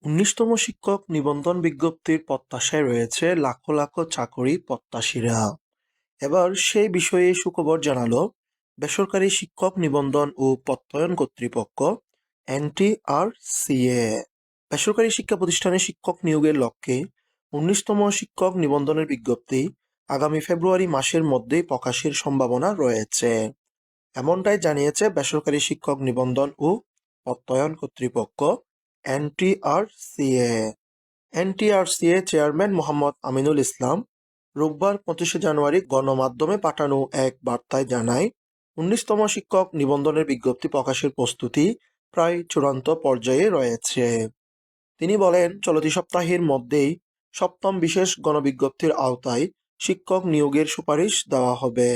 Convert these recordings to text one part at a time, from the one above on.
১৯তম শিক্ষক নিবন্ধন বিজ্ঞপ্তির প্রত্যাশায় রয়েছে লাখো লাখো চাকরি প্রত্যাশীরা। এবার সেই বিষয়ে সুখবর জানালো বেসরকারি শিক্ষক নিবন্ধন ও প্রত্যয়ন কর্তৃপক্ষ এনটিআরসিএ। বেসরকারি শিক্ষা প্রতিষ্ঠানে শিক্ষক নিয়োগের লক্ষ্যে ১৯তম শিক্ষক নিবন্ধনের বিজ্ঞপ্তি আগামী ফেব্রুয়ারি মাসের মধ্যেই প্রকাশের সম্ভাবনা রয়েছে। এমনটাই জানিয়েছে বেসরকারি শিক্ষক নিবন্ধন ও প্রত্যয়ন কর্তৃপক্ষ NTRCA. NTRCA chairman Mohammad Aminul Islam রোববার ২৫শে জানুয়ারি গণমাধ্যমে পাঠানো এক বার্তায় জানায়, ১৯তম শিক্ষক নিবন্ধনের বিজ্ঞপ্তি প্রকাশের প্রস্তুতি প্রায় চূড়ান্ত পর্যায়ে রয়েছে। তিনি বলেন, চলতি সপ্তাহের মধ্যেই সপ্তম বিশেষ গণবিজ্ঞপ্তির আওতায় শিক্ষক নিয়োগের সুপারিশ দেওয়া হবে।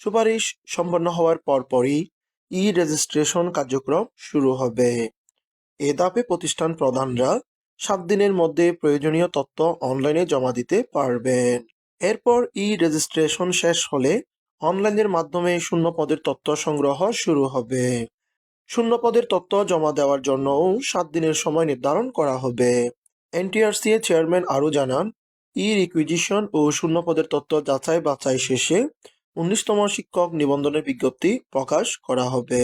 সুপারিশ সম্পন্ন হওয়ার পরপরই রেজিস্ট্রেশন কার্যক্রম শুরু হবে। এ ধাপে প্রতিষ্ঠান প্রধানরা ৭ দিনের মধ্যে প্রয়োজনীয় তথ্য অনলাইনে জমা দিতে পারবেন। এরপর রেজিস্ট্রেশন শেষ হলে অনলাইনের মাধ্যমে শূন্য পদের তথ্য সংগ্রহ শুরু হবে। শূন্য পদের তথ্য জমা দেওয়ার জন্যও ৭ দিনের সময় নির্ধারণ করা হবে। এনটিআরসিএ চেয়ারম্যান আরও জানান, রিকুইজিশন ও শূন্য পদের তথ্য যাচাই বাছাই শেষে ১৯তম শিক্ষক নিবন্ধনের বিজ্ঞপ্তি প্রকাশ করা হবে।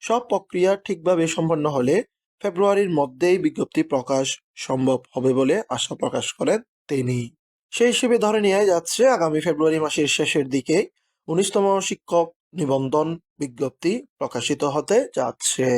সব প্রক্রিয়া ঠিকভাবে সম্পন্ন হলে ফেব্রুয়ারির মধ্যেই বিজ্ঞপ্তি প্রকাশ সম্ভব হবে বলে আশা প্রকাশ করেন তিনি। সেই হিসেবে ধরে নেওয়া যাচ্ছে আগামী ফেব্রুয়ারি মাসের শেষের দিকে ১৯তম শিক্ষক নিবন্ধন বিজ্ঞপ্তি প্রকাশিত হতে যাচ্ছে।